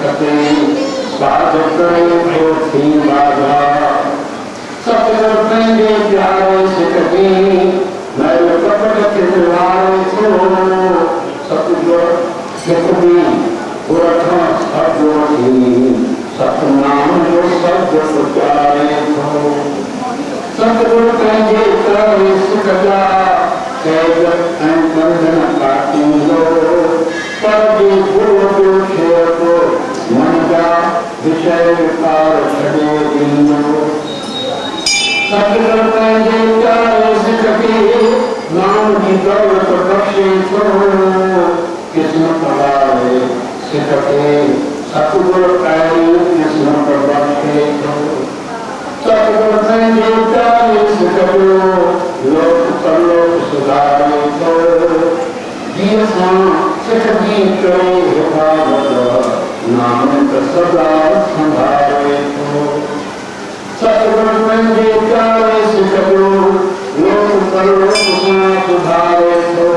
सके साधक जो थी बाधा सतगुरु पंहिंजे प्यारे सिकती मैल कपट खिलवारे थो सतगुरु सिकती उरठा सतगुरु सतनाम जो शब्द पुचारे थो सतगुरु पंहिंजे प्यारे सिकता कैद ऐं बंधन काटींदो पर जो गुरु जो शेर मन जा विषय विकार छॾे ॾींदो सतगुरु पंहिंजे प्यारे सिकती नाम जी दौलत बख़्शे थो क़िस्मत वारे सिकते सतगुरु अहिड़ी क़िस्मत बख़्शे थो सतगुरु पंहिंजे प्यारे सिकतो लोक परलोक सुधारे थो जीअं सां सिकजी करे हिफ़ाज़त नानक सदा संभाले थो सतगुरु पंहिंजे प्यारे सिकतो लोक परलोक सां सुधारे थो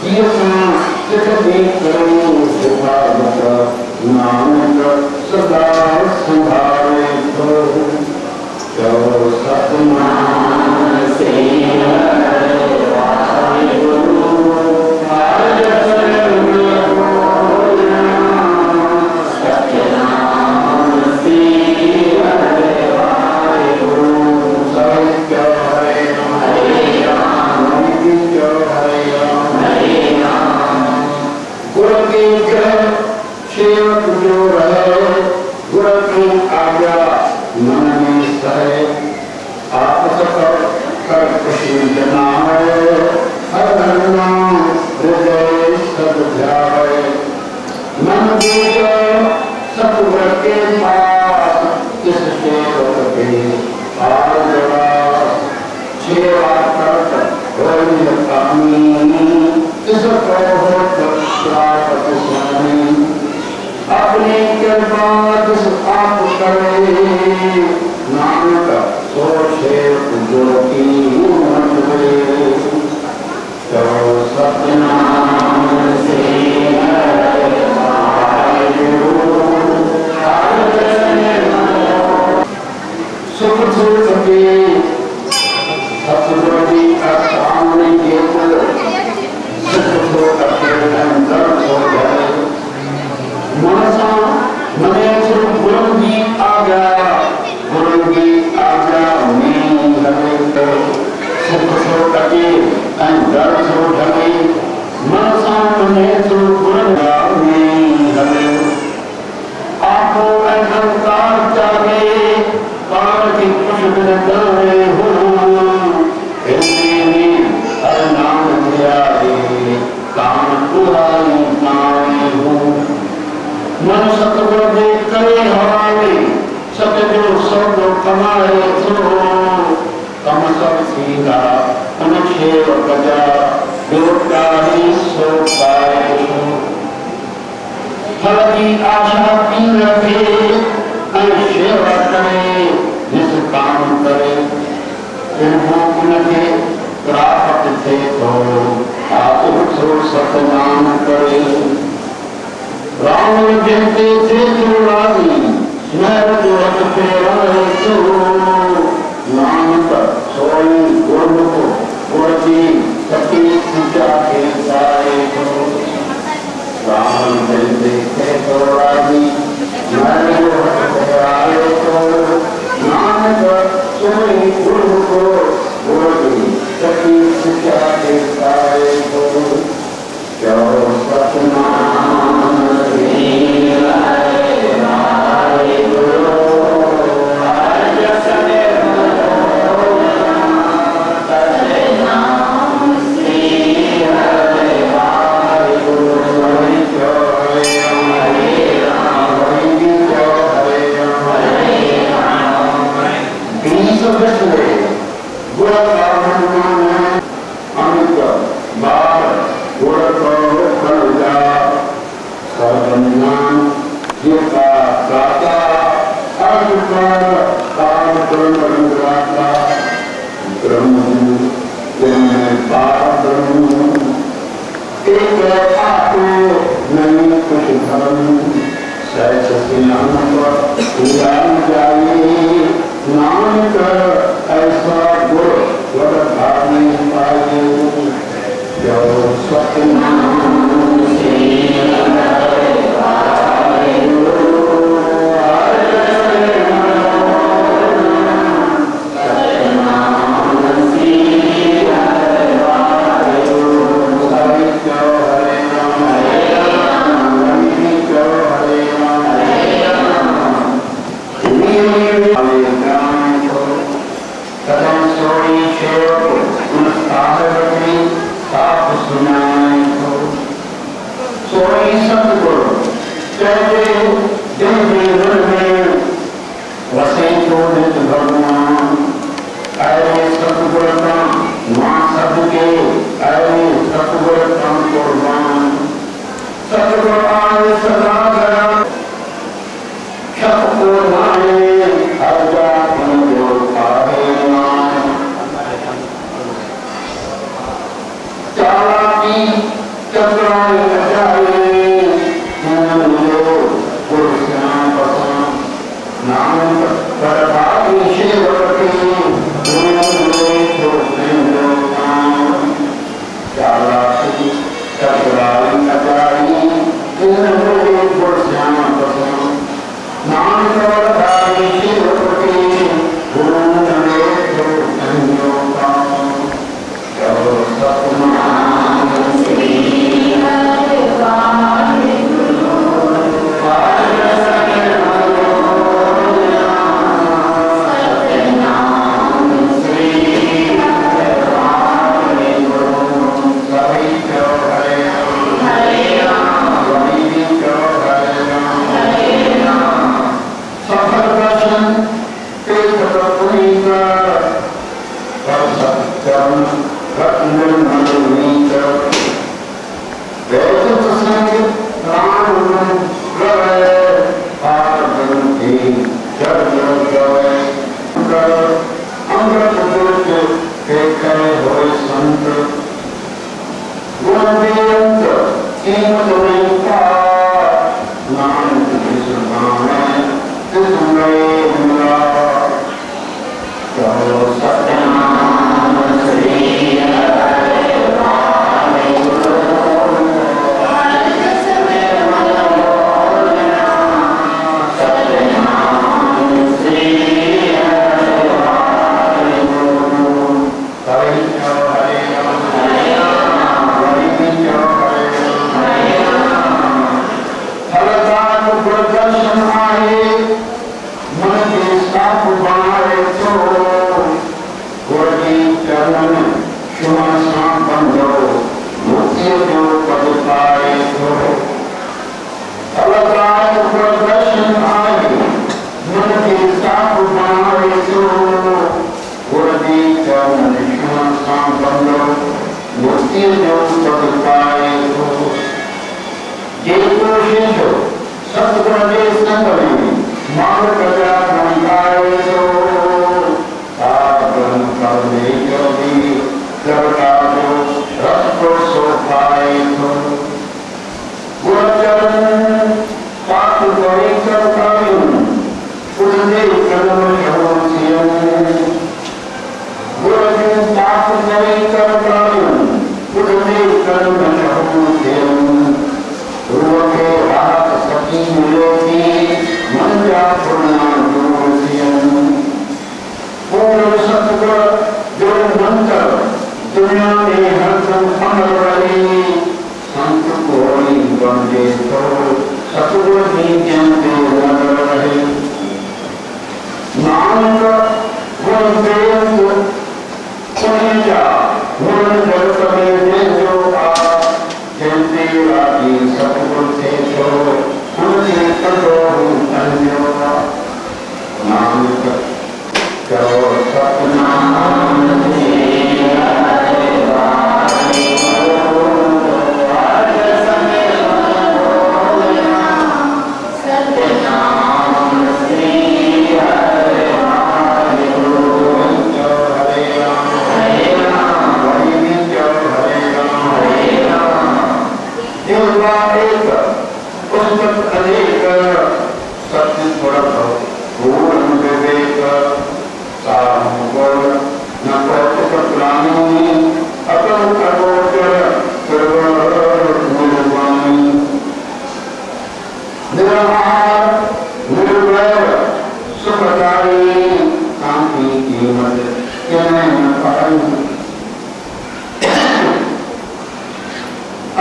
जीअं सां सिकजी करे हिफ़ाज़त नानक सदा संभाले थो चओ सतनाम सिंह अपने कृपा जिस आप करे नानक सो शेर ज्योति मत हुए तो सतनाम से सुख सुख के सतगुरु जी का सामने के सुख सुख के अंदर हो जाए मनसा मने गुरु की आज्ञा में लगे तो सुख सुख के अंदर हो जाए मनसा मने गुरु में लगे आपको अहंकार चाहे पार की कुछ बिरदाए हो हर नाम दिया काम पुरानी नामे हो मन सतगुरु दे करे हवाले सतगुरु सौदो कमाए थो कम सब थींदा उन शेवक जा ॿियो सो पाए थो फल जी आशा पी रखे ऐं शेवा करे निष्काम करे उनखे प्राप्त थिए थो आतुर सतनाम करे राम जयते थे राजी महर जो हथ फेराए थो नानक सोई गुरमुख गुरजी सती पूजा के पाए थो राम जयते थे राजी महर जो हथ फेराए थो नानक सोई गुरमुख गुरजी सती पूजा के पाए थो चओ सतनाम नानक ऐसा गुर वरधारी पाए जो सतनाम से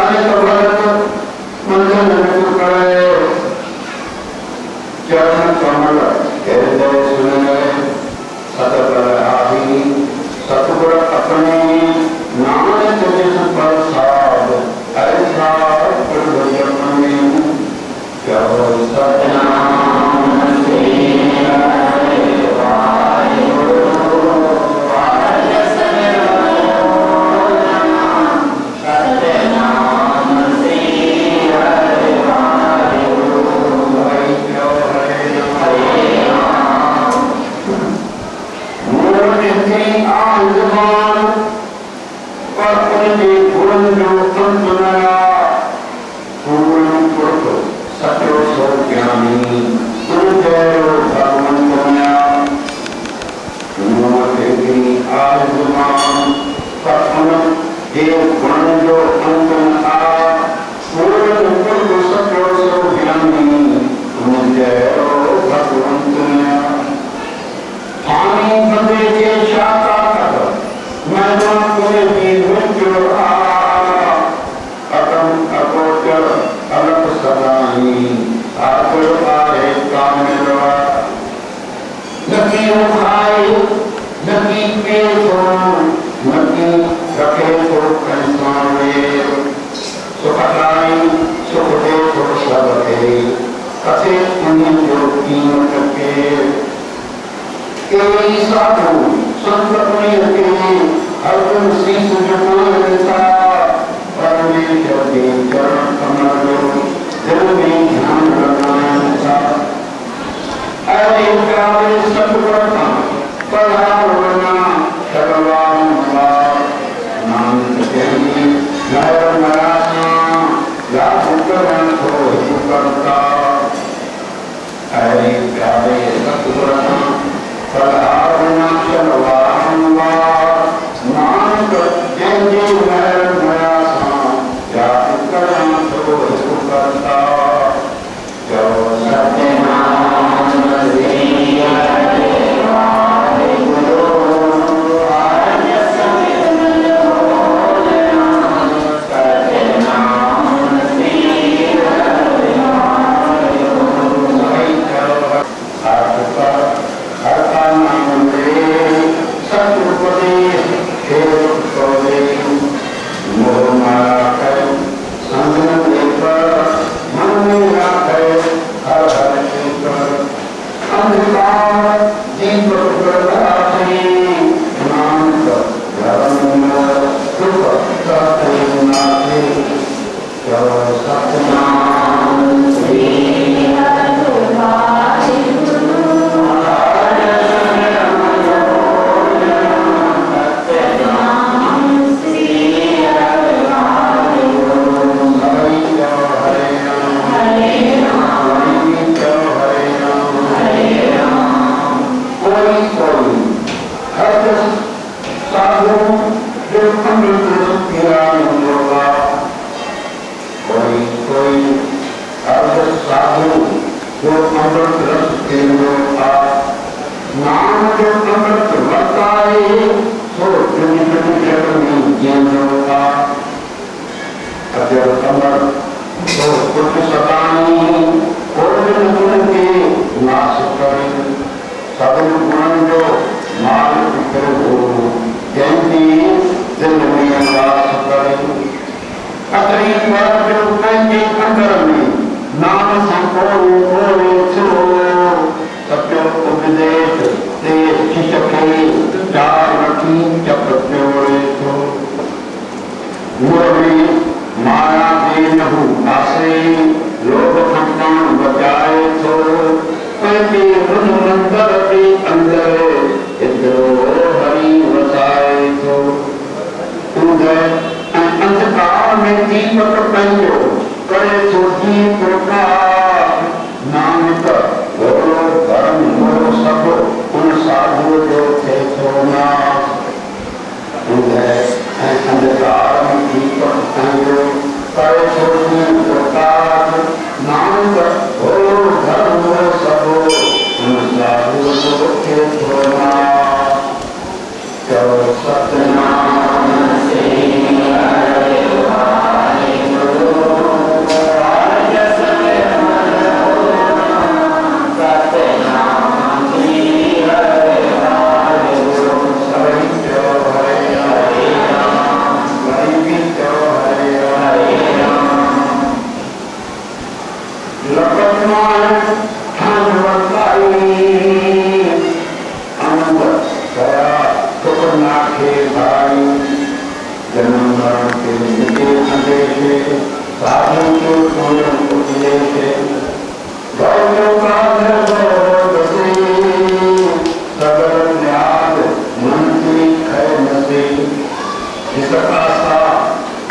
अनेक भगत मंजन करे चरण कमल हृदय सुन सतपर आदि सतगुर अपने नानक जिस प्रसाद ऐसा प्रभु में क्या सतनाम सतनाम श्री हरि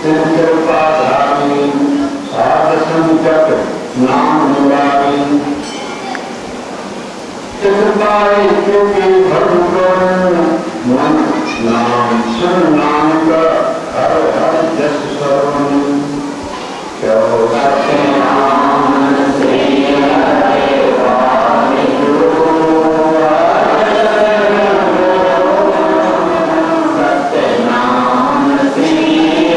कृपा धारी साध संकट नाम मुरारी कृपाए क्योंकि भगवान मन नाम सुन नाम का हर हर जस सर्वन क्यों सत्य नाम श्री हरे वाहिगुरु सत्य नाम श्री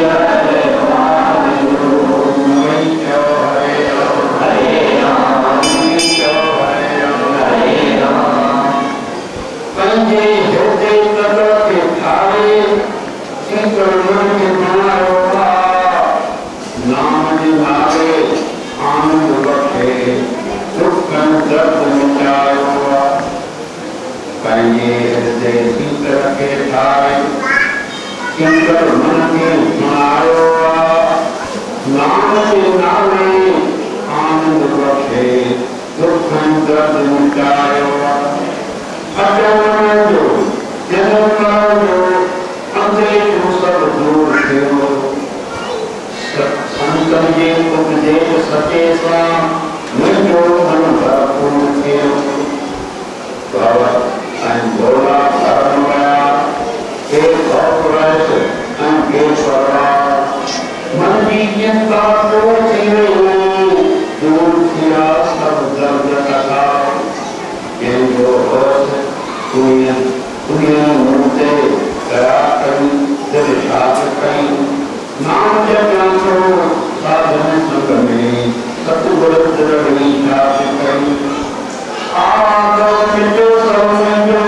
हरे वाहिगुरु क्यों हरे राम क्यों हरे राम पंजे हृदय तक के थारे शीतल मन के बनायो नाम दिलावे आनंद बखे दुख दर्द मिटायो पंजे हृदय शीतल के थारे शीतल मन के बनायो नाम दिलावे आनंद बखे दुख दर्द मिटायो अजन्म जो जन्म जो अंधेर सब दूर थियो संतन जे उपदेश सचे सा मुझो मन भरपूर थियो भगवत ऐं भोला धर्म गया के सौप्रश ऐं के स्वरा मन की चिंता तो थी रही दूर थिया सब दर्द कथा जो मूर्ते दया करी दिल शाद करी नाम जप साधन संग में सतगुरु दृढ़ी शाद करी आदर मिटो सब मिटो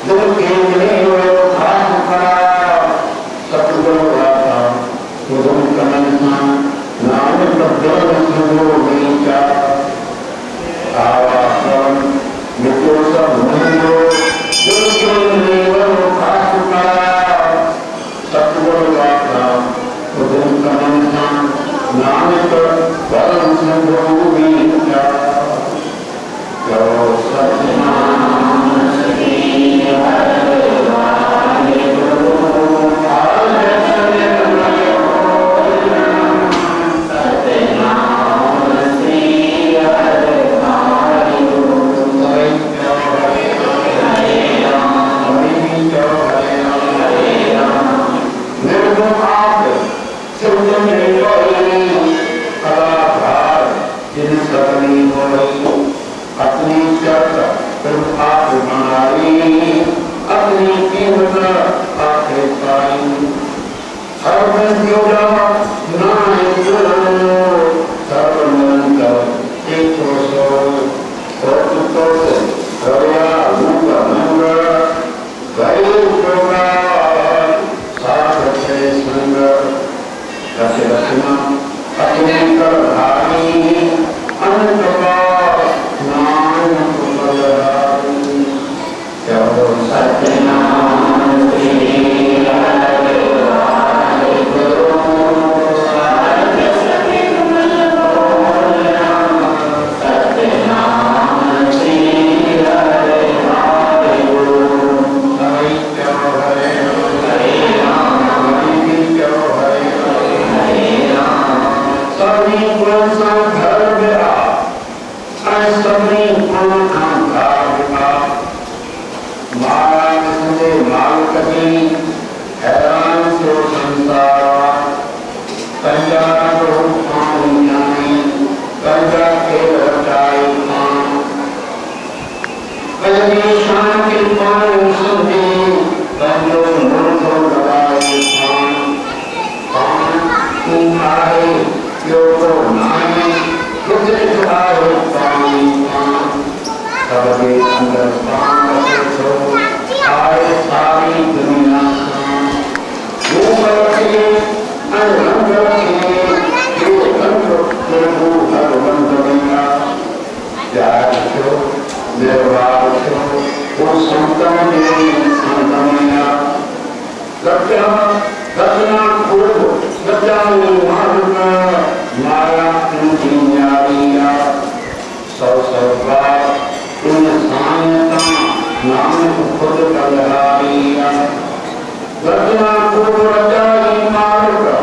दिल के लिए खास करा सतगुरु राधा सुगम कमल नाम प्रज्ञान सुगो नहीं का आवासन मिटो सब मिटो दिल के लिए खास करा सतगुरु राधा सुगम कमल नाम प्रज्ञान सुगो नहीं का करो सतनाम श्री हरे Waheguru Laksana Kurva Rajai Marga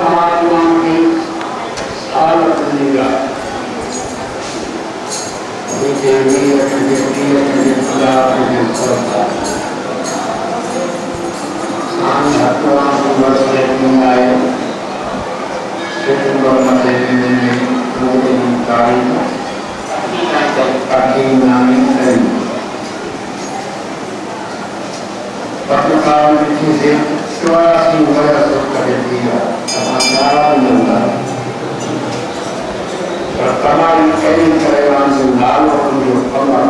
परमात्मा की आदत मिलेगा તમારી કેરી કરવાનું લાલો જો કમર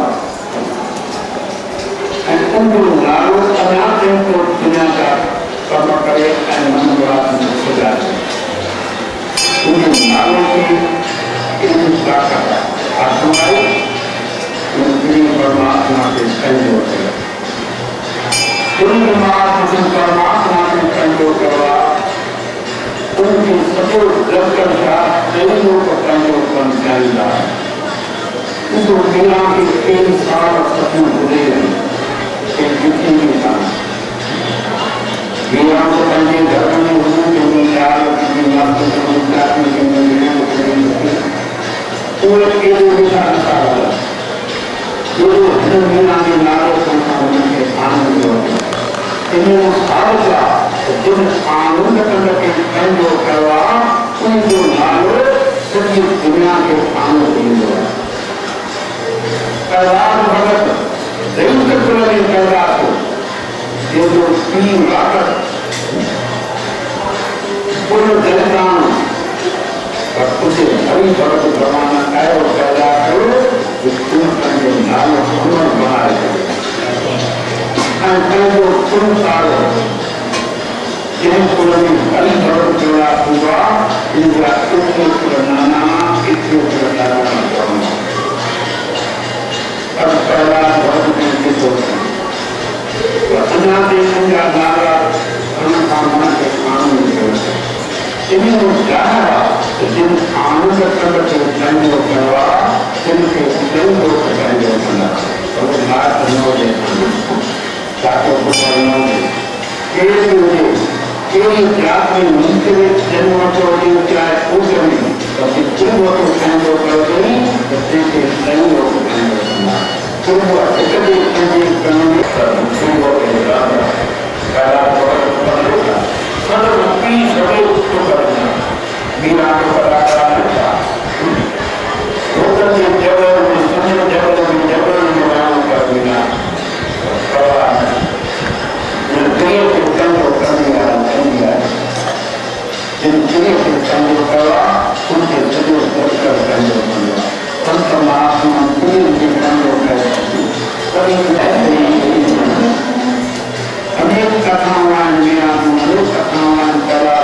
અને ઉંડો લાલો અનાથે તો દુનિયા કર્મ કરે અને મનોવાદનું સુધારે ઉંડો લાલો की इतनी ताकत आत्माई उनकी परमात्मा के संयोग है उन परमात्मा के संयोग करवा उनकी सपोर्ट दर्शन का देवों को संयोग बन जाएगा उस दुनिया के कई साल सपने होने एक दुखी में था दुनिया को संजय धर्म में हुए के विचार की मात्र संस्कार के मंदिरों को पूरे के विचार का जो दुनिया में नारों संसार के आनंद होते इन्हें सारा जिन आनंद के संयोग करवा उनको नारों सभी दुनिया के आनंद दिए कैलाश भगत देवचक्र में कैलाश ये जो तीन राकत पूर्ण जनतान और उसे हरि भगत रवाना है और कैलाश करो जो तुम संगे नाम सुनर बनाए जो तुम सारो जिन पुरनी हरि भगत कैलाश हुआ इनका इतने पुराना इतने पुराना अब कैलाश भगत के दोस्त अनादि संज्ञा नारा अनुकामना के आनंद होते इन्हें जाना जिन आनंद प्रकट संयोग करवा जिनके संयोग संयोग करना और बात संयोग ताकि केवल जात में नीचे जन्म चोरी चाहे पूछ नहीं तो जिन वो संयोग करते हैं बच्चे के संयोग करना तुम वो एकत्रित संयोग करने तुम वो कैलाश भगत सर्वमुक्ति सभी उत्तर करना मीरा को पता करना था लोकल में जबर में संजय जबर में बनाना कर बिना भगवान जिन प्रिय के संयोग करने वाला जिन प्रिय के संयोग करवा उनके संयोग कर संयोग करवा संत महात्मा प्रिय के संयोग कर अनेक कथावान मेरा अनेक कथावान कला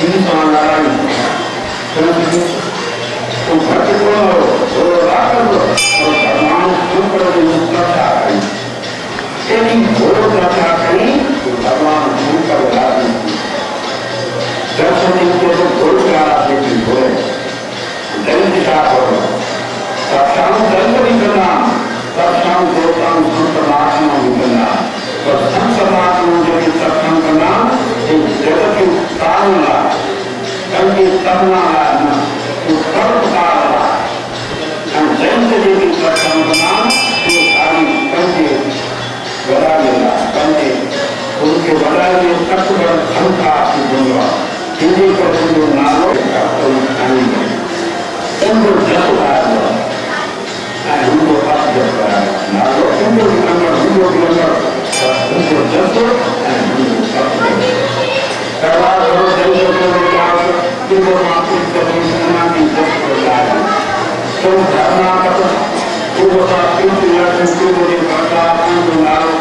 नारायण तो भक्त को राकर और भगवान सुपर कथा करी यदि घोर कथा करी तो भगवान सुपर दर्शन के तो घोर का लेकिन घोर दलित का हो सक्षाम दलित करना सक्षाम देवताओं संत महात्मा करना और संत महात्मा जो सक्षम करना एक जगत की तारना कभी तबना लाना तो कर्म तारना हम जैन से जो सक्षम करना तो सारी कभी बड़ा लेना कभी उनके बड़ा लिए तत्व पर क्षमता की दूंगा हिंदी पर जो नारों का कोई खानी नहीं उनको जब उठाया हिंदू पास जब नारों हिंदू के अंदर उनको जब हिंदू पास कैलाश भगत देवचक्र में क्या जिनको मातृ करना की जब प्रदान तुम धर्मा कर पूर्व का तीर्थ यात्री को मुझे करता पूर्व नारों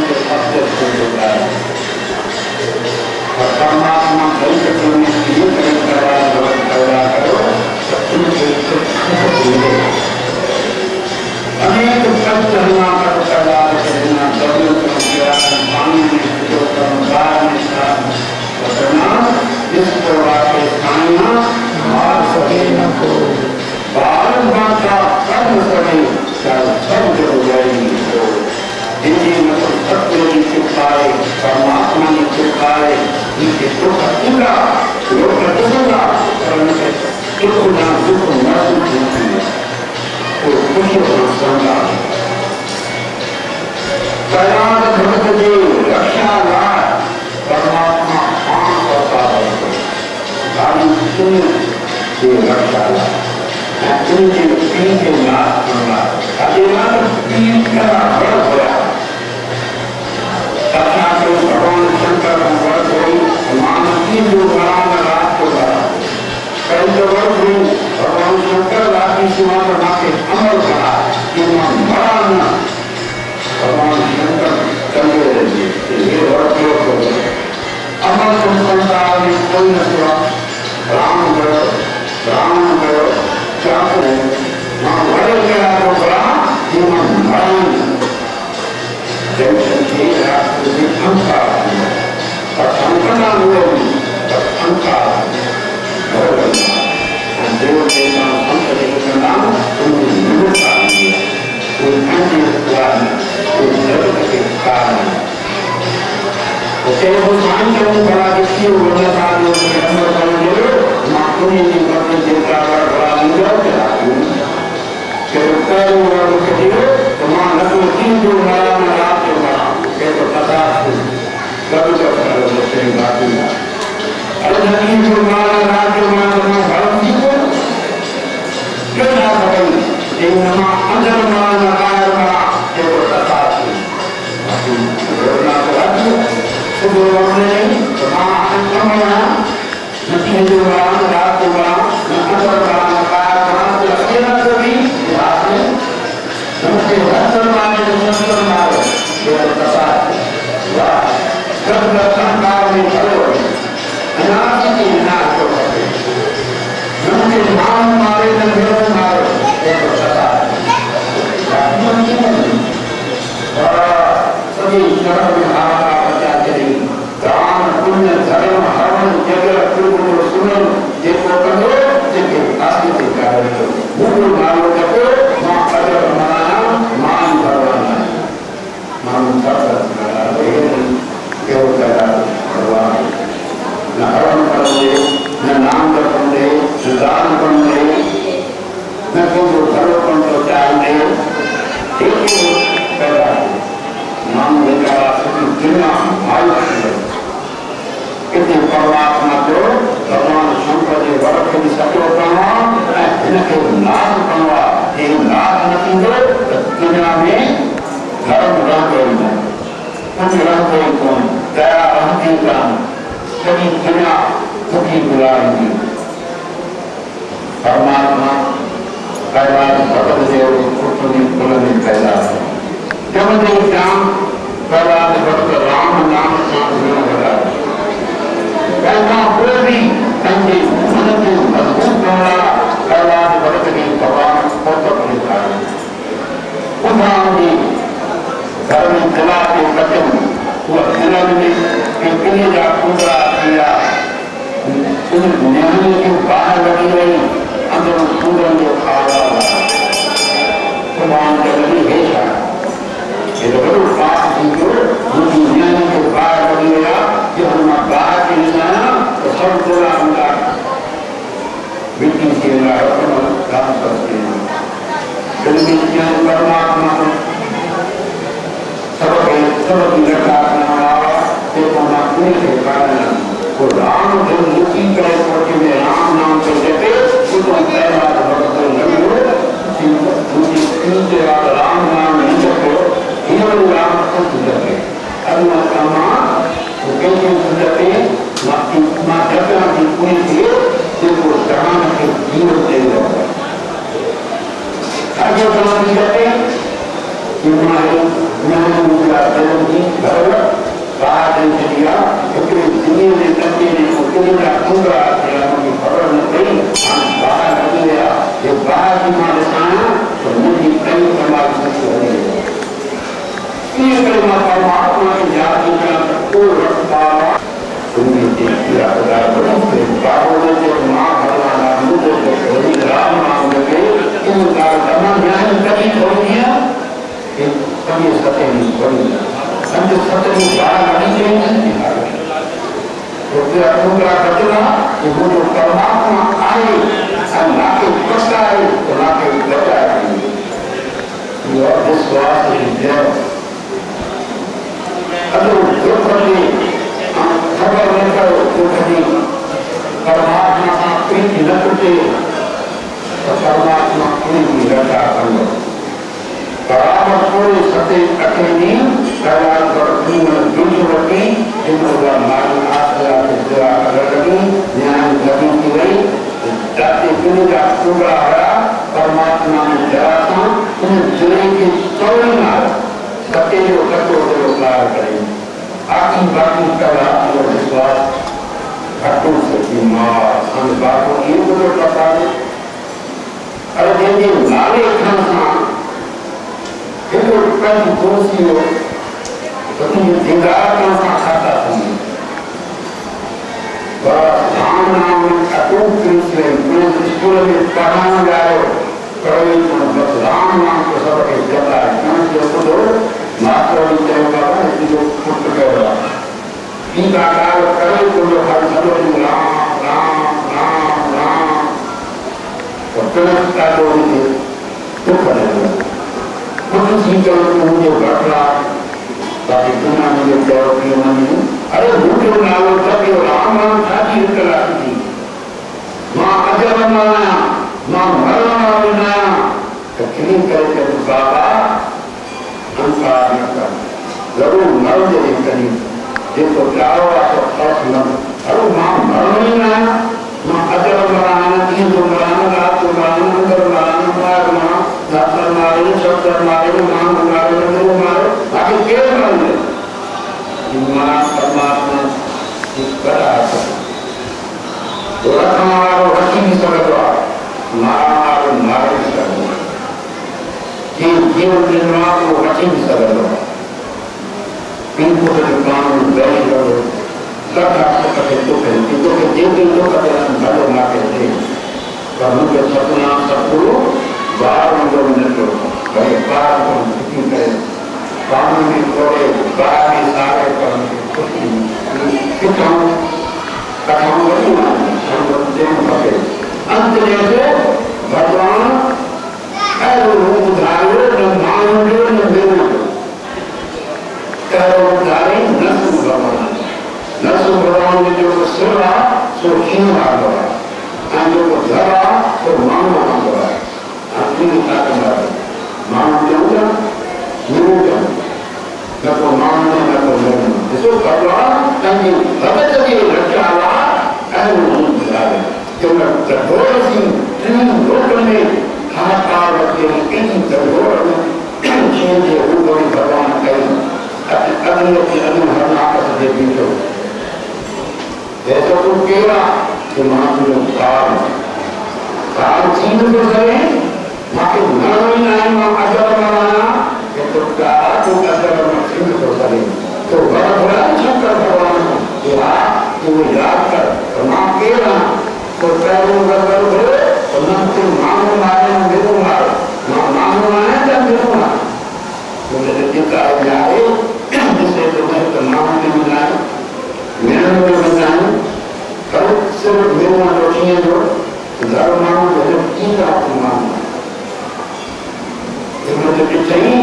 के सत्य से होता है और परमात्मा देवचक्र में ये करें कैलाश भगत पैदा करो अनेक सत्य हरिना कर कैलाश करना जबल कर पानी में जो कर्मकार में करना जिसको आके खाना मार सके न को बाल माता कर्म सके सब हो जाएगी पूरा योग प्रतिष्ठा करने से दुख ना दुख महसूस होती है तो खुशी और संगा कैलाश भक्त जी रक्षा लाए परमात्मा पान करता है गाड़ी सुन के रक्षा लाए उनके पीन के नाश करना अकेला पीन का बड़ होया रक्षा के भगवान शंकर भगवान कोई मानसी जो बड़ा रात को बड़ा कई जगह भी भगवान शंकर रात की सीमा बना के अमर बना कि बड़ा न भगवान शंकर चले रहिए ये और अमर संसार में कोई न हुआ राम गयो क्या वहाँ बड़े गया तो बड़ा जीवन मरण जैसे अहंकार और संकना हुए अहंकार देव देवता संत के नाम उन्हें निवृत्ता दिया कोई अन्य कारण कोई जगत के कारण उसे वो मान के वो बड़ा किसी वर्णा साल के अंदर बनेंगे मातुनी जी करते देवता बड़ा निगल चला कि उत्तर वर्ग के लिए तो मां लगो तीन जो नया नया के बड़ा के तो पता है कभी तो कर से बात नहीं अरे नदी जो नया नया के मां भारत की को जो ना भाई एक नमा अंदर नया नया का के तो पता है बाकी ना तो तो बोलने नहीं तो मां अंदर नया नदी जो नया नया के बड़ा अंदर नया का अकेला तो भी नमस्ते हसन माने नमस्ते मारे ये प्रसाद वाह सब संकार में खड़े अनाथ की नाथ को करते नमस्ते नाम मारे नमस्ते मारे ये प्रसाद सभी शरण में आका बचा चली दान पुण्य धर्म हवन जगत कुल सुनन ये को करो जिसके आगे से कार्य मूल मानो जपो मां कदर मनाना मान भगवान मान करता क्यों करा भगवान न हवन करते न नाम करते न दान करते न कोई धर्म करते चाहते एक पैदा नाम लेकर दुनिया आयुष्य कितने परमात्मा को भगवान शंकर जी वर्ग के सत्य करना इनके नाश करना ये नाश नहीं तो दुनिया में धर्म रह गई है कुछ रह गई कौन दया रहती काम सभी दुनिया दुखी बुलाएंगी परमात्मा कैलाश भगत देव पुत्र पुनः पैदा जब देव श्याम कैलाश भक्त राम नाम लगा ऐसा कोई भी संजय मन के मजबूत होना कैलाश भगत की भगवान को तकलीफ है उदाहरण भी घर में जिला के कचम वह जिला में एक जा पूरा किया उन न्याय के बाहर लगी रही अंदर सूरन को खावा भगवान के लगी भेजा ये बड़ो पाप जो उनकी न्याय के बाहर लगी गया कि हम बाहर के लिए तो सब पूरा होगा मिट्टी के काम करते हैं परमात्मा सबकी रक्षा करने वाला के कारण को राम जब मुक्ति करे पहुंचे में राम नाम से देते उसको पहला राम नाम नहीं करते केवल राम को सुधरते अरुणात्मा वो कैसे सुधरते माँ जगह की पूरी थी जिनको शरण के जीवन दे रहा आगे समाधि करते हमारे ज्ञान मुद्रा जन्म की घर बाहर से दिया क्योंकि दुनिया ने करते ने उतनी का पूरा की खबर न गई हम बाहर नहीं गया ये बाहर की माने आना तो मुझे कई समाज से हो गई ये कलमा परमात्मा की जाति का को रखता तुमने देखा खुदा को बाबू ने मां भगवान मुझे होली राम नाम के इनका तमाम ज्ञान कभी हो गया कभी सत्य नहीं छोड़ी अंत सत्य की बात नहीं चाहिए तो उसके अनुग्रह करना कि वो जो परमात्मा आए ना के बचाए तो ना के बचाए यह विश्वास है अगर जो कभी खबर लेकर जो कभी परमात्मा का प्रीति न टूटे तो परमात्मा प्रीति रखा कर लो बराबर पूरे सत्य अकेली कल्याण करती में दूसरी जिनका मान आशा विद्या लगी ज्ञान लगी की गई जाति दुनिया का टुकड़ा है परमात्मा ने जरा था उन्हें जुड़े की चौड़ी मार सत्य जो कटो जो कार्य करें आखिर बाकी कला और विश्वास घटों से की मार हम बातों की जो पता है अरे देखिए नाले खाना itu kan kursi yo tapi tinggalkan kata ini bahwa nama aku Kristen pun sekolah di Padang Jaya kalau itu bersama nama sebagai jalan yang itu maka itu apa itu perkara kita kalau itu harus selalu perkara itu perkara कुछ चीजों को मुझे घटना ताकि दुनिया में जो प्यार की मनी अरे भूखे नालों तक ये राम राम साथी कला थी माँ अजर बनाया माँ मरना बनाया तो किन्हीं करके तो बाबा अंकार न कर जरूर मर जाए कहीं जिसको चारों आसो खास मन अरे माँ मरना ही ना माँ अजर बनाना तीन तो बनाना रात तो बनाना अंदर बनाना मारना दातर मारे शब्द मारे नाम मारे नंबर मारे बाकी केवल मारे इमाना परमात्मा इस पर आता है और हमारा वही नहीं समझवा मारे समझवा ये जीवन निर्माण को वही नहीं समझवा इनको तो काम वही करो लगा तो कहते तो भलो ना कहते पर मुझे सपना सपनों बाहर में मिनटों भाई बाहर को कितनी करे पानी में थोड़े बाहर में सारे पर कितना कथाओं नहीं मानते हम लोग देव पके अंत में से भगवान ऐसे रूप धारे न मानोगे न देवोगे करो धारे न सुभगवान ने जो सुना सो हीन भाग रहा जो को धरा तो मान भाग रहा अपनी ताकत मान देगा निरूपण न को मानने न को लेना इसको भगवान ताकि भगत के रचाला ऐसे नहीं दिखाए क्योंकि तत्वों से इन लोगों ने हाहाकार रखे इन तत्वों में चीज़ के ऊपर भगवान कहीं अगले के अनुहरण आपस में बीचो ऐसा तो केला कि महापुरुष काल चीज को करें माके नाम नाम अजर बनाना ये तो का तो अजर मशीन तो सही तो बड़ा बड़ा शंकर भगवान ये वो याद कर तो नाम के ना तो पैरों का कर तो नाम के नाम मारे मेरे मार नाम मारे जब मेरे मार तो मेरे पिता जाए जिसे तो मैं तो नाम में बनाए मेरे में बनाए कल सिर्फ मेरे में रोटियां जो धर्म नाम जो की का नाम मुझे चाहिए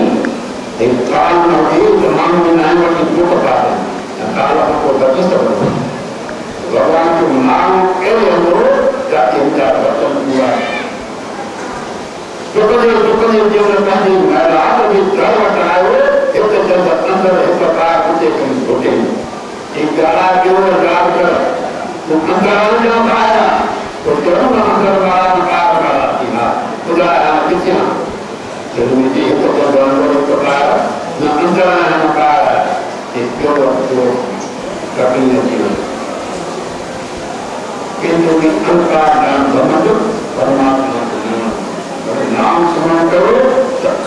एक काल में एक नाम में नाम की जो पता है काल को दर्ज कर भगवान के नाम के अंदर जाके उनका वचन हुआ तो कभी जीवन में नहीं मेरा अभी धर्म कराए एक तो जब अंदर एक प्रकार कुछ कहीं छोटे एक गाड़ा केवल गाड़ कर तो अंदर जो आया तो क्यों अंदर वाला कार करा थी ना खुदा किसी jadi itu kebetulan perkara, nah antara perkara itu waktu kabinet itu, itu diangkat dan bentuk permasalahan नाम सुना करो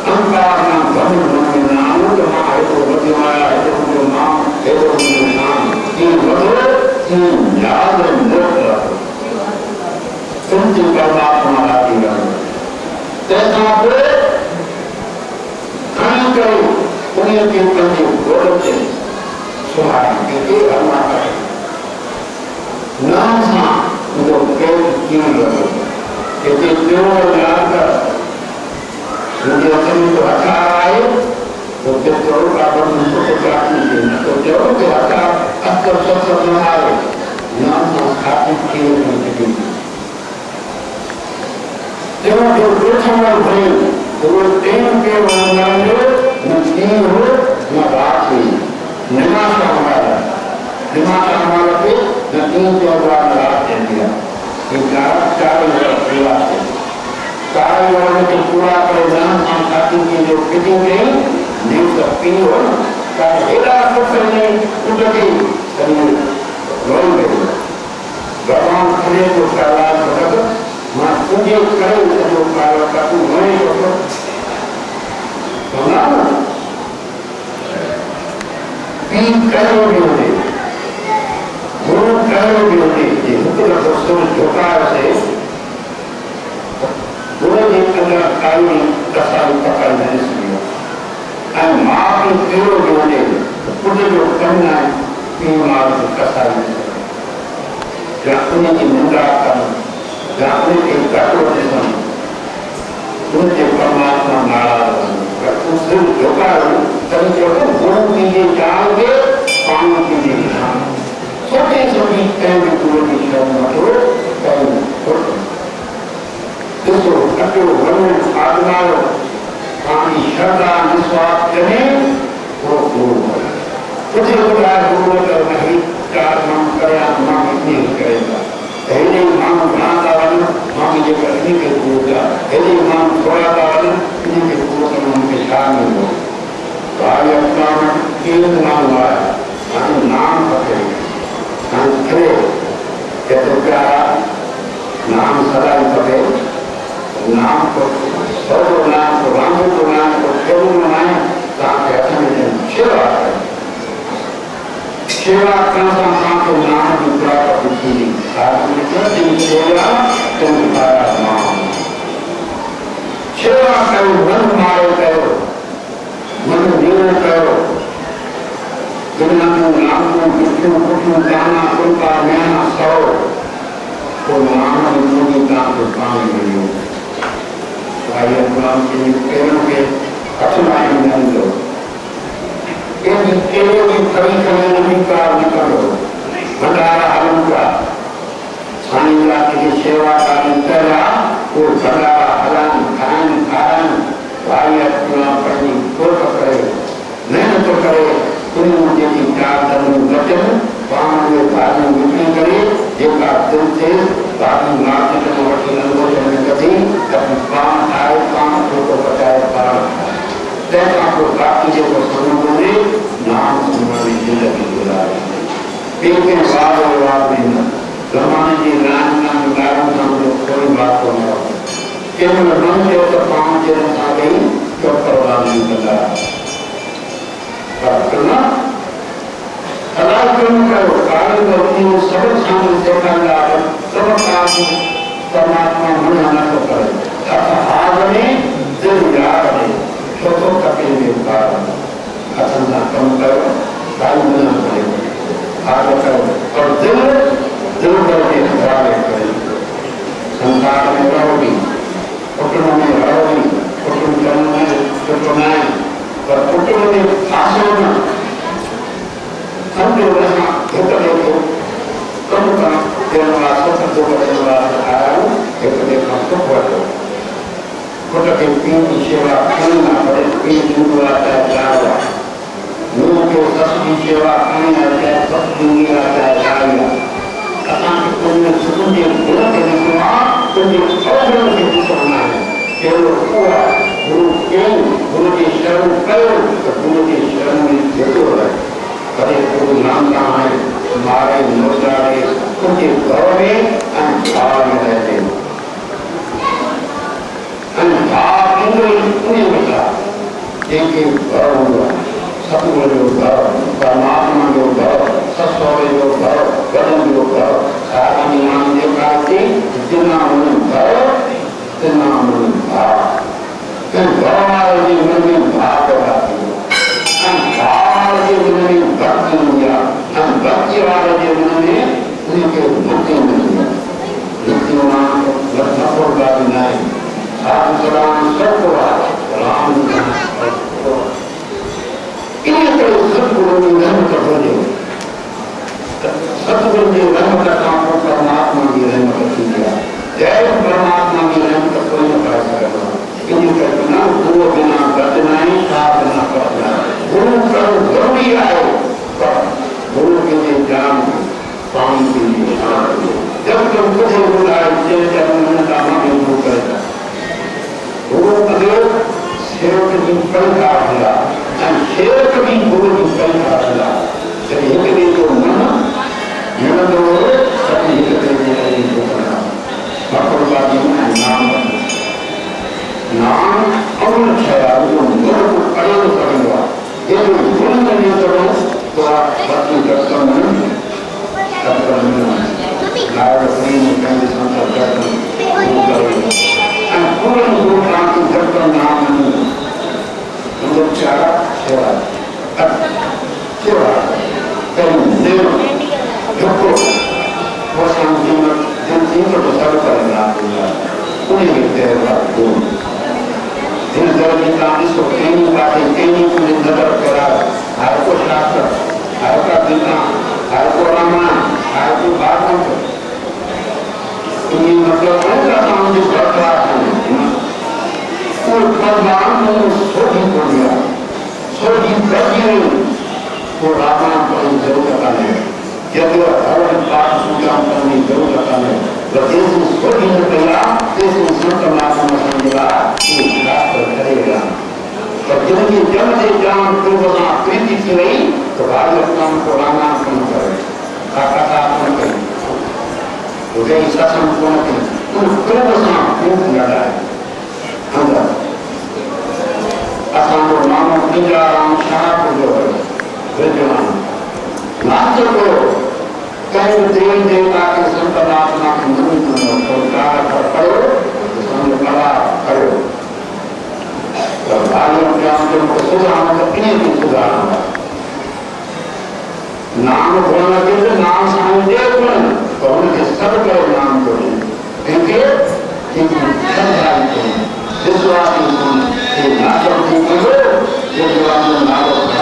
अंकार नाम धर्म नाम जहाँ है तो बदमाया है तो जो नाम है तो जो नाम तीन बदलो तीन याद मुक्त रखो तुम जो परमात्मा आती रहो तैसा पे खाना करो उन्हें के प्रति गौरव से सुहाई के हरना करे सा उनको पेट क्यों लगे क्योंकि क्यों लगाकर मुझे असल में तो हथियार आए तो जब चोरों का बंद उनको जाती है तो चोरों के हथियार अक्सर सब न आए नाम संस्थापित किए नहीं जब जो प्रथम भाई तो वो तीन के मामले न तीन हो न रात हुई निमाशा हमारा पे न तीन के बाद रात दे दिया चार पूरा थे चार लोगों के पूरा परिणाम संस्थापित की जो फिटिंग गई नहीं सकती हो हेला पहले उठे कभी रोल गई भगवान खड़े को सवाल भटक मां तुझे करे जो कार्य का तू नहीं हो तो ना तीन करो भी होते गुरु करो भी होते ये हुक्म दोस्तों झोंका से गुरु जी अंदर काई कसाई पकड़ नहीं सुनियो और मां की करो भी होते खुद जो करना है तीन मां की कसाई नहीं जाने की निंदा कर जाने के काटों उनके परमात्मा नाराज उससे धोखा तभी जो है गुरु कीजिए जाओगे पानी कीजिए छोटे छोटी कहीं गुरु की शरण दोस्तों कटो वरुण आत्माओं पानी श्रद्धा विश्वास करें वो गुरु कुछ लोग गुरु कर नहीं चार नाम करे मां कितनी करेगा पहले मां बनाता वाला मां ये करने के पूरा पहले मां थोड़ा वाला इन्हीं के पूरा नाम के शामिल हो भाई अपना तीन नाम हुआ है नाम पकड़े नाम करे कहते क्या नाम सदा पकड़े नाम को सर्व नाम को राम को नाम को केवल मनाए ताकि अपने सेवा करें सेवा करना के नाम की प्राप्ति की साधन सेवा तुम तारा नाम सेवा करो मन मारे करो मन जीवन करो दुनिया में नाम को कुछ जाना उनका नया सौ को नाम उनकी काम को काम मिलो भाई नाम के पेड़ों के कठिनाई नहीं दो केवल कभी कभी नहीं का निकलो भंडारा आलम का स्वामी की सेवा का निकला वो भंडारा हलन खान खान भाई अपना पत्नी को करे मेहनत तो करे तुम मुझे की चार धर्म वचन पांच में भाग में बिक्री करे जेका दिल से बाकी मार्केट में वठी अनुभव में कभी कभी पांच आए पांच को बचाए पांच तैसा को बाकी जो समझ नाम सुनाने जिंदगी गुजारी लेकिन बाद और बाद में जमाने की नाम नाम कोई बात को नहीं केवल मन के तो पांच जन आ गई तो परवाह नहीं करना करना कलाक्रम करो कार्य करती हूँ सब शामिल देखा जाए सब काम परमात्मा मन आना तो करे हाथ में दिल याद है छोटों कपड़े में कारण असंता कम करो कायम न करो आगे करो और दिल करके खराब करें संसार में रहोगी कुटुंब में रहोगी कुटुंब जन्म में कुटुंबाएं पर कुटुंब में फांसो न समझो रहना हित देखो कम का देना स्वतंत्र को देना आया हूँ हित देखना सुख बढ़ो कुछ के पीन की सेवा करना पड़े पीन दूर आता है जाओ लोगों के सस्ती सेवा करनी आता है सस्ती नहीं आता है जाओ असांखे तुमने सुकून के गुण के निकला तुमने अवगुण के निकलना है केवल हुआ गुरु की शरण करो तो गुरु की शरण में जरूर है कभी गुरु नाम का है मारे नौजारे उनके घर में अंधार में रहते अंधार उन्हें बता लेकिन घर हुआ सतगुरु जो घर परमात्मा जो घर सस्वरे जो घर गदन जो घर सारा निमान जो करते जितना मन घर तितना मन भाव इन घर वाले जी मन में भाव कराती है भाव के मन में भक्ति हो गया हम भक्ति वाले जी मन में उनके भक्ति सलाम सबको राम इन्हीं तरह सतगुरु ने रहमत हो सतगुरु ने रहमत का काम परमात्मा की रहमत किया जय परमात्मा की रहमत कोई न कर सकेगा इन्हीं कहना गुरु बिना बदनाई साथ न करना गुरु करो जरूरी आए गुरु के लिए जान काम के लिए जब तुम तुझे बुलाए जब मैंने कहा गुरु करेगा गुरु कदर सेवक की कल काट दिया सेवक भी गुरु की कल काट दिया एक दिन जो मन दो सभी एक नाम अमृत छाया जो मन को कड़न करेगा ये जो गुण नहीं करो तो आप भक्ति करते नहीं नारायण प्रेम कहीं संसार करते पूर्ण गुरु क्रांति करते नाम नहीं हम लोग चारा सेवा सेवा कहीं देव ढको वो शांति में जिन को प्रसार करेगा उन्हें कहते हैं दिन दर्दी का इसको कहीं बातें कहीं पूरी नजर करा हर को शास्त्र हर का गीता हर को रामायण हर को भागवत ये मतलब ऐसा काम जो कर रहा है और भगवान ने सोची को दिया सोची कर दिए तो रामायण पर जरूरत नहीं यदि हर बात पूजा करने जरूरत नहीं देश में सोची न किया देश में संत महात्मा समझा कि शास्त्र करेगा और जिनकी जन्म से जान पूर्वना प्रीति से नहीं तो भागवत नाम को रामायण पूर्ण करे कथा पूर्ण करे उसे शासन पूर्ण करे उन पूर्वना पूर्ण लगा है अंदर असाम को नाम पूजा राम शाह को जो है विद्वान नाच को कहीं देवी देवता के संत महात्मा के मंदिर को कार्य करो संग कला करो और भागवत ज्ञान को सुधारना तो इन्हें भी सुधारना नाम बोलना के नाम सामने गुण तो उनके सब करो नाम को क्योंकि विश्वास नाटक की करो जो जवान नाटक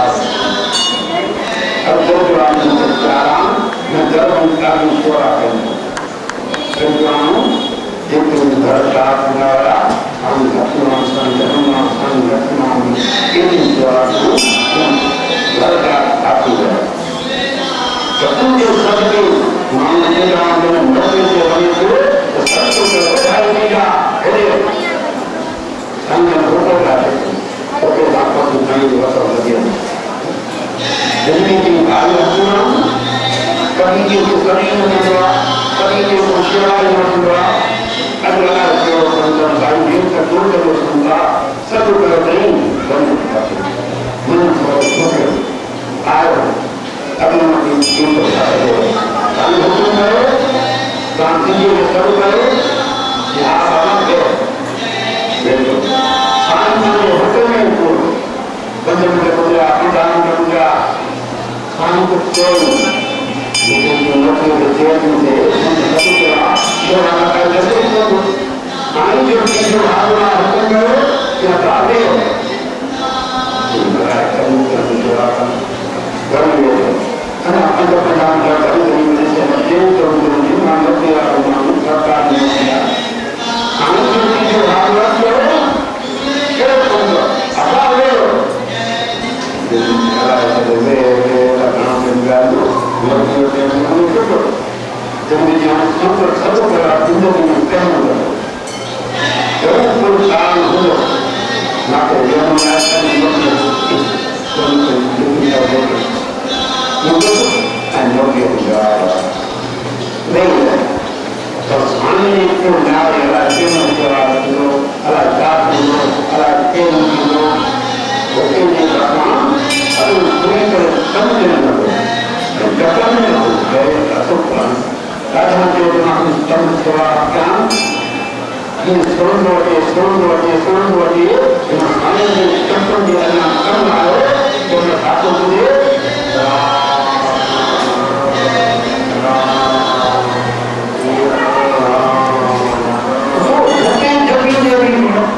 अब जो जवान मैं जब उनका ईश्वर आते हैं एक घर साथ बनाया हम लक्ष्मण संजमा संगठन इन द्वारा घर का आती है जब जो सबके मानने राम ने मौके से बने थे तो सबको दिखाई दिया संगठन होकर जाते थे ओके वापस उठाई वसव लगे जिंदगी भाई कभी के शरीर में हुआ कभी के सेवा में हुआ अगला जो संतन भाई दिन का दूर का सुनता सब कर नहीं बंद मन थोड़ा आयो अगला दिन दिन को सारे काम हुकुम करो शांति के सब करो यहाँ बाबा के बेटो शांति के हुकुम में को बंद में पूजा पितान में पूजा शांति को लेकिन लोगों के जीवन में सभी का सेवा का जैसे आई जो चीज भावना हुक्म करो या बातें हो बड़ा करूँ करने के बाद करेंगे है ना अंत प्रदान कर कभी कभी मेरे से बच्चे तो उनको मान लेते हैं और मान सरकार ने किया आई जो चीज भावना करो क्या करूँगा अपना ले लो जब यहाँ संपर्क सब करा जिंदगी में कहीं हो जब कोई काम हो ना तो यह ऐसा नहीं है तो सामने को न्याय अला जीवन जरा दो अला जात दो अला केन दो ओके जी भगवान अब पूरी तरह समझने लगो जब में हो गए असुखान राजा जो हम तम सेवा ज्ञान इन सुरंगवती इन आनंद चंपन के अन्ना कम आयो तो मैं साथों तुझे तो जब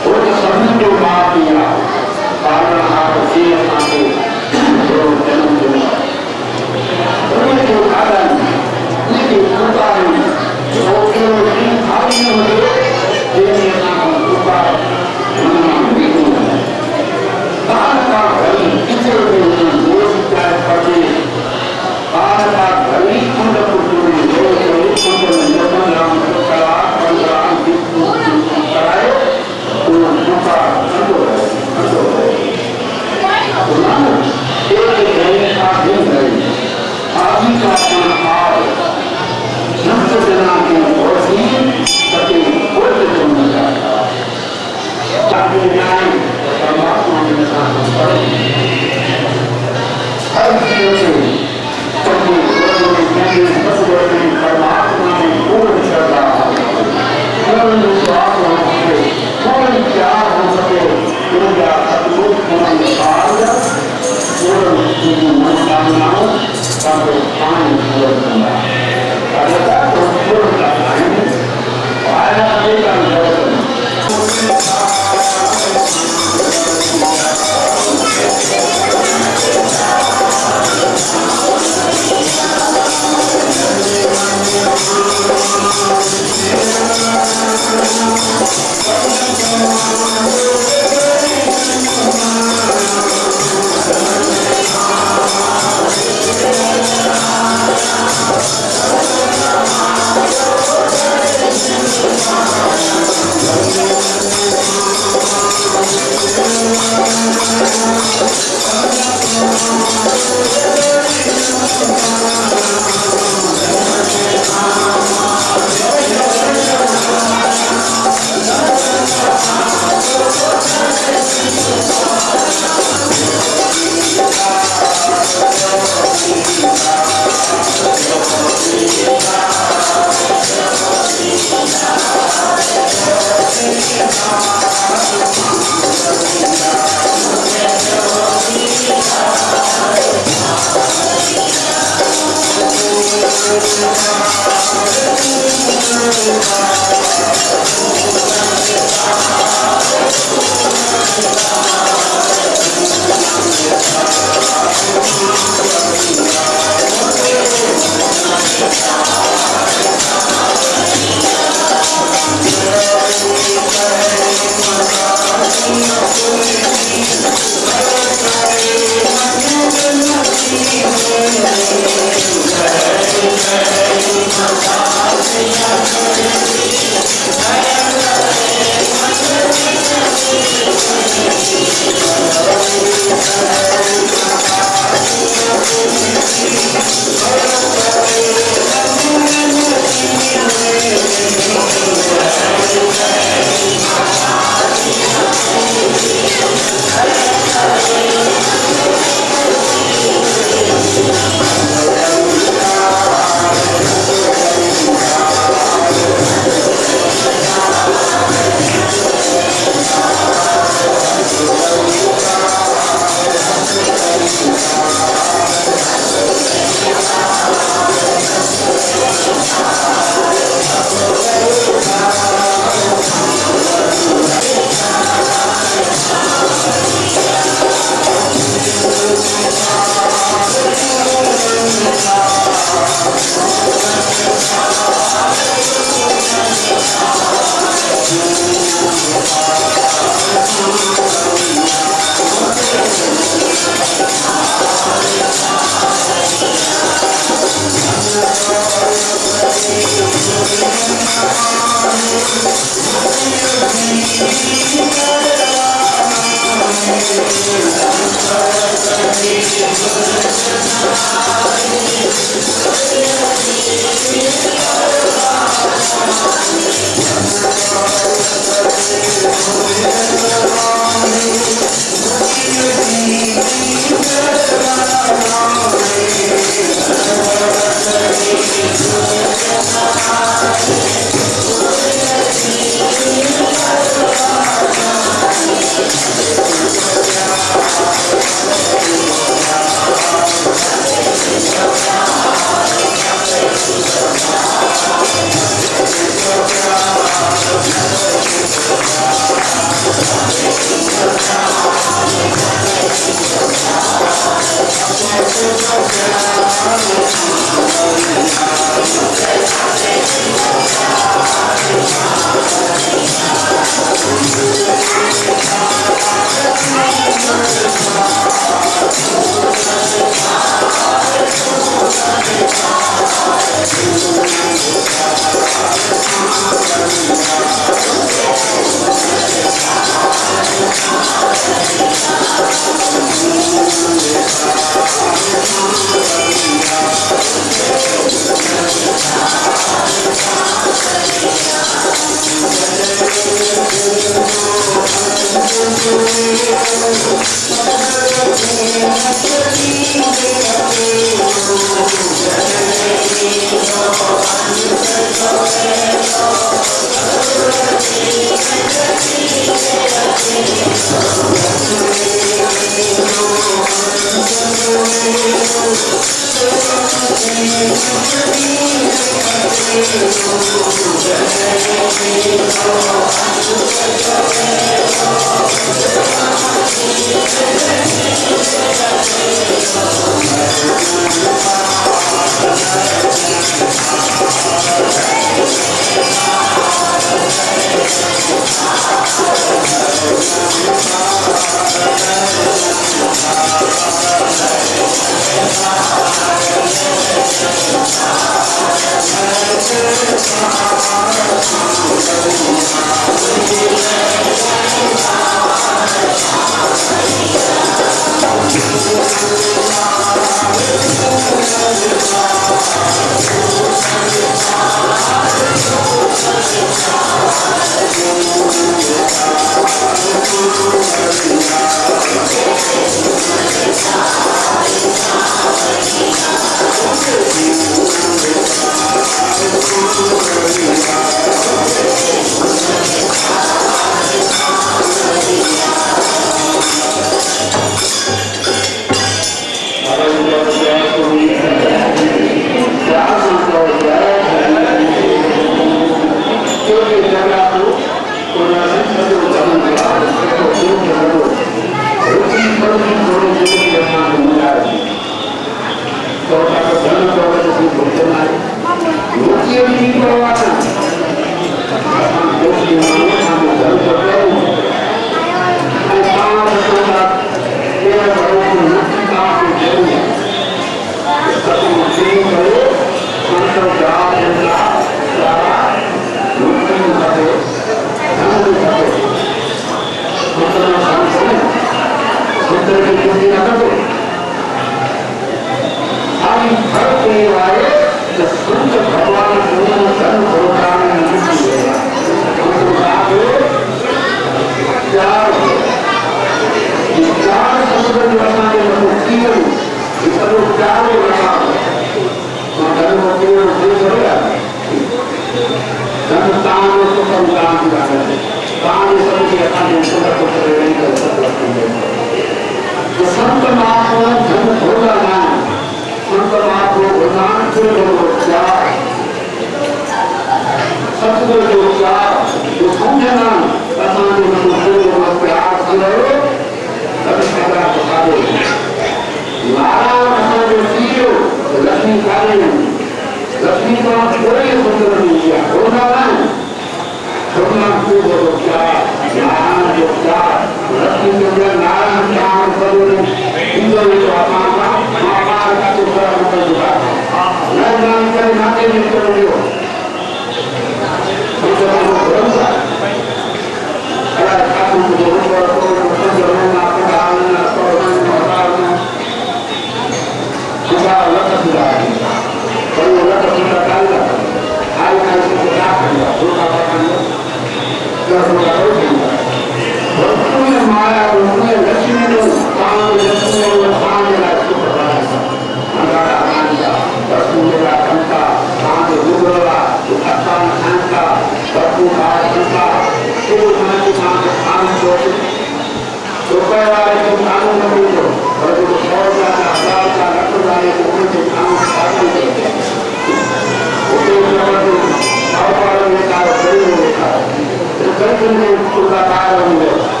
Thank you.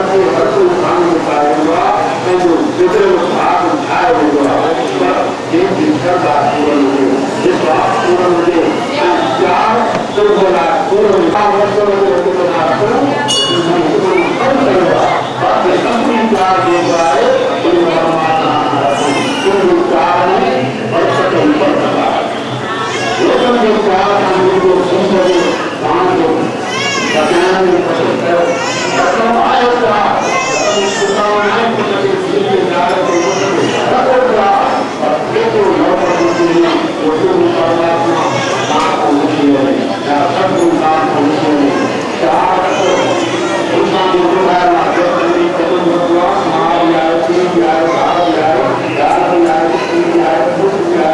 के हर कोई काम में पाएगा तो जो दूसरे को भाग उठाए होगा एक दिनकर बात पूर्ण हुई इस बात पूर्ण हुई चार तो बोला पूर्ण वर्षों में बाकी सबकी चार देगा है चार में और सटल पर लगा लोगों के चार आदमी को सुंदर दान को कल्याण में पसंद करो मतलब आएगा सुनाने को जैसे सीधे जाने को रखोगा और देखो लोगों के लिए वो जो परमात्मा काम को मुझे या सब काम को मुझे चार उनका जो है ना जो तभी कदम बदला मार या तीन या चार या चार या तीन या कुछ या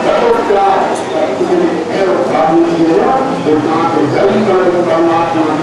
रखोगा परमात्मा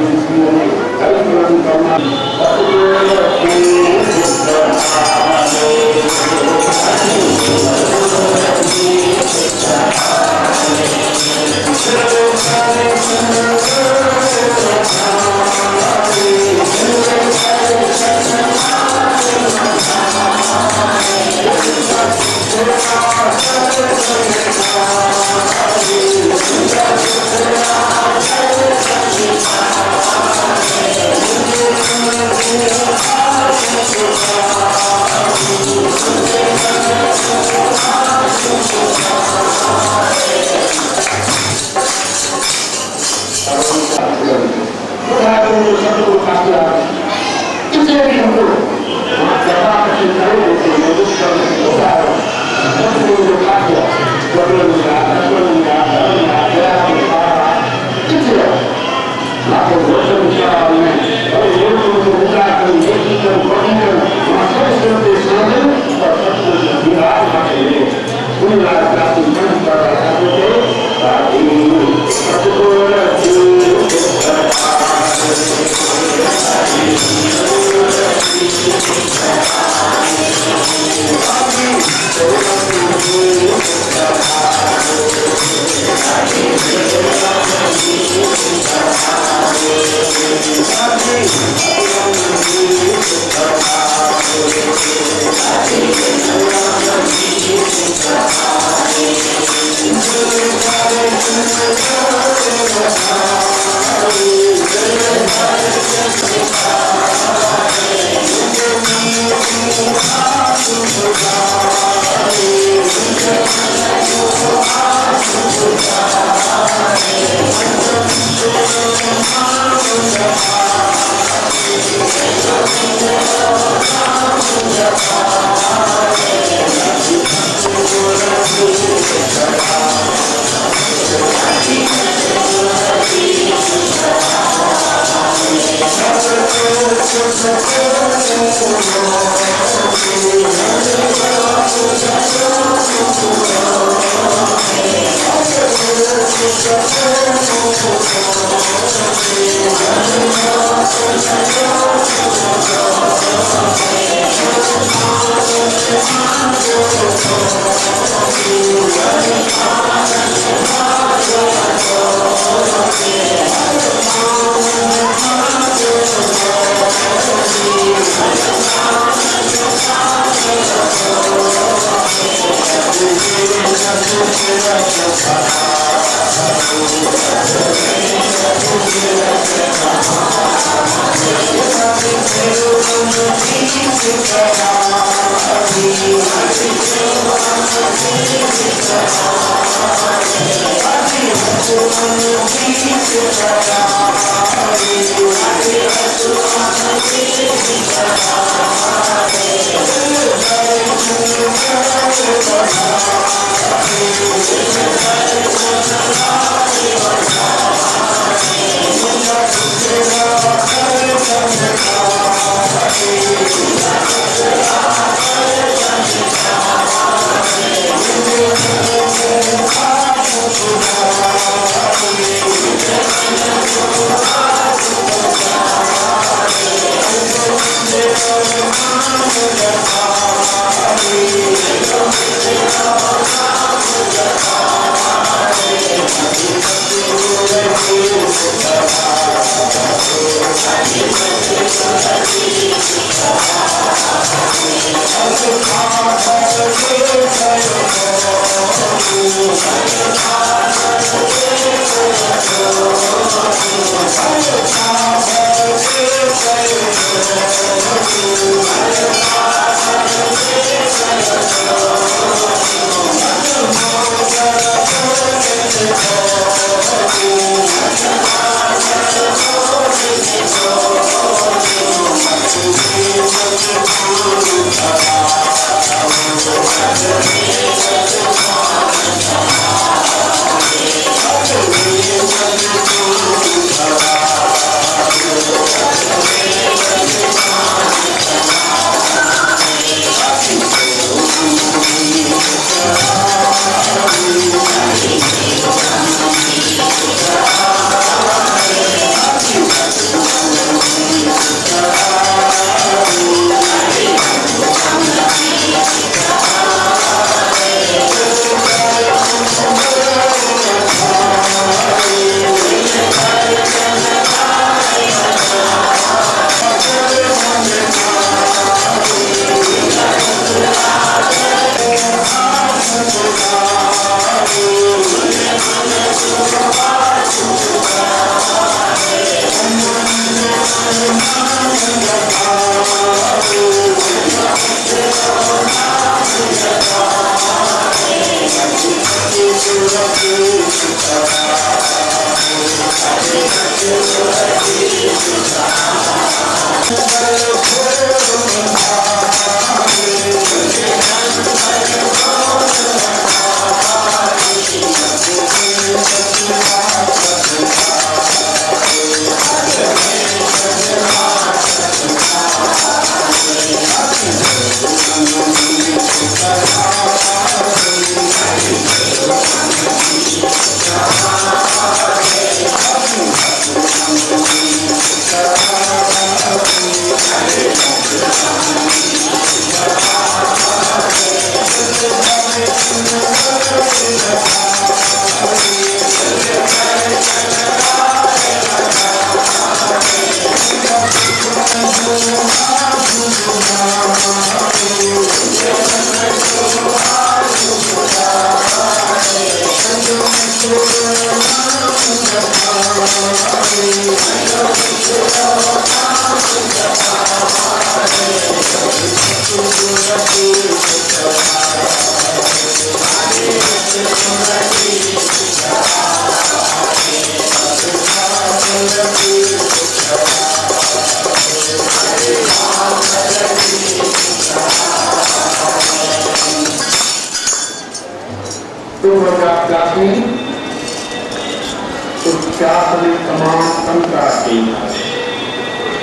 तमाम संता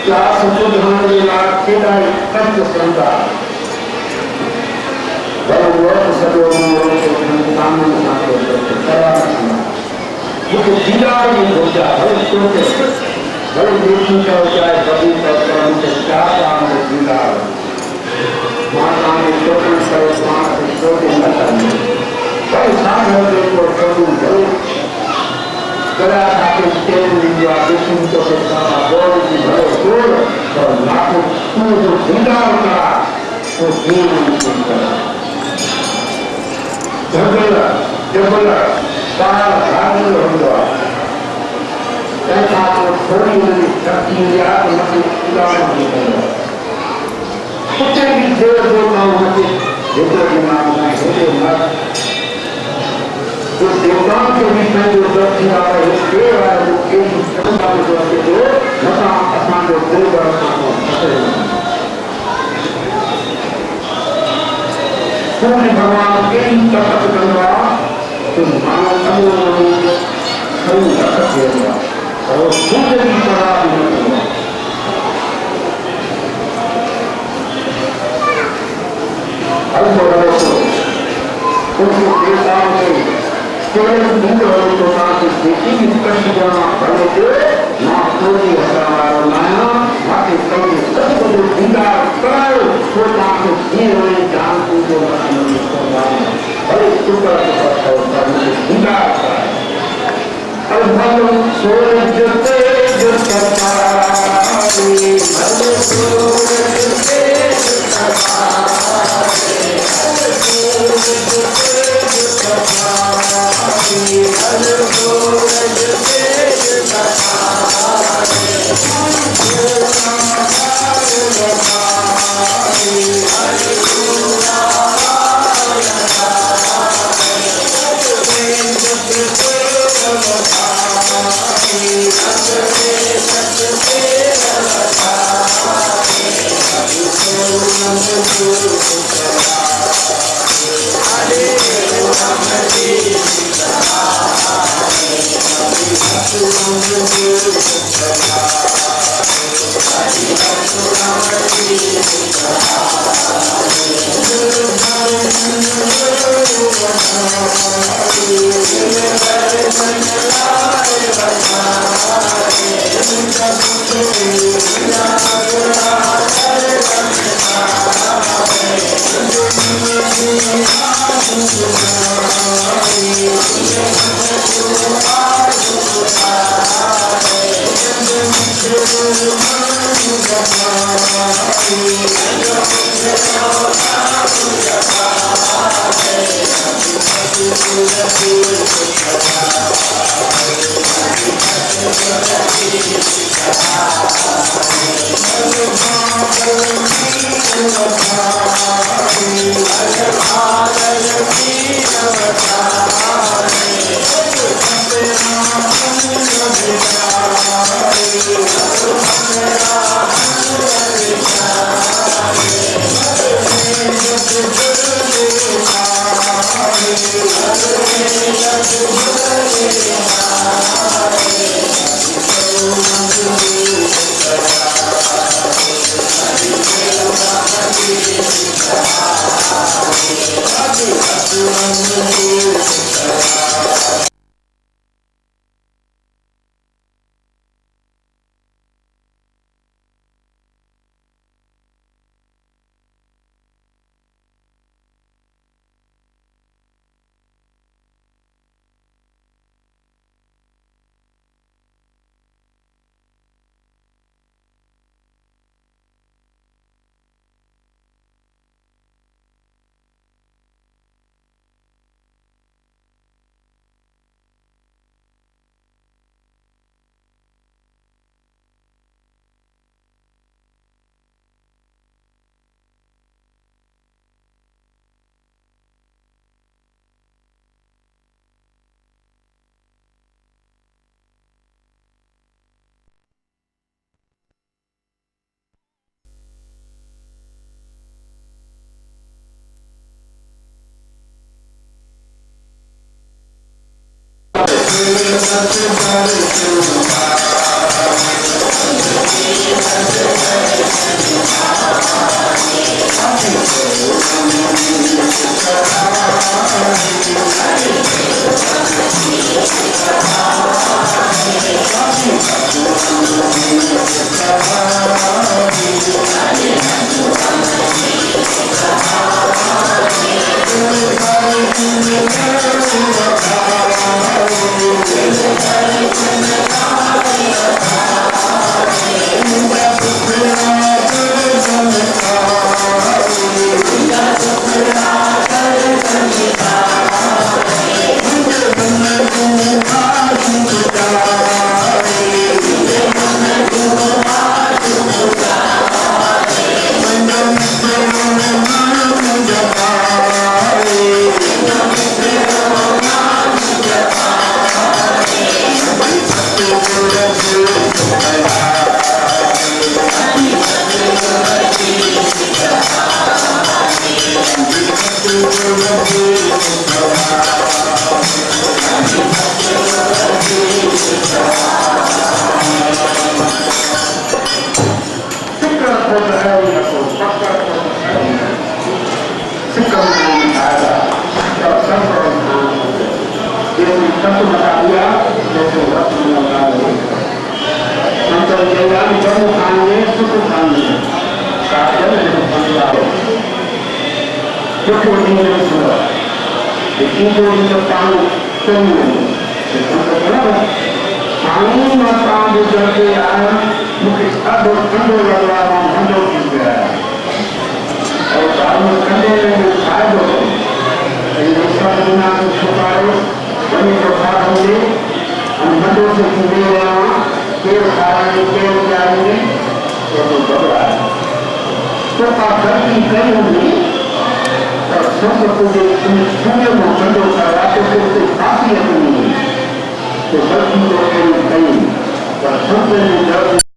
क्या सुधारने खेड़ा कष्ट संता मुझे जिला ही हो जाए सोचे बड़े देखी का हो जाए बड़ी तरह से क्या काम है जिला माता ने छोटे से छोटे न करने बड़े सामने को छोटू जरूर कला के स्टेज लिया देखूं तो सारा बोल की भरे बोल और लाखों तू जो जिंदा होगा तो जीव नहीं करा जबला सारा भाग होगा ऐसा तो थोड़ी मेरी शक्ति या मतलब उदाहरण नहीं करेगा कुछ भी देर दो काम होते देखो दिमाग में होते मत उस देवताओं के बीच में जो दर्शन आ रहे हैं पेड़ आ रहे हैं एक संस्था के द्वारा के दो नशा आसमान को दिल पर पूर्ण भगवान के ही तपत करवा तो मानव समूह सभी तपत किया और सूर्य की तरह भी हुआ अब बोलो उनको देवताओं के केवल हिंदू तो साथ देखी कि कष्ट जाना भले के ना कोई हमारा माया माते कभी सब को जिंदा कराओ तो ताकि ये होने जान को जो नहीं होगा बड़े सुपर के साथ जिंदा अब हम सूरज से जो करता है भले सूरज से जो करता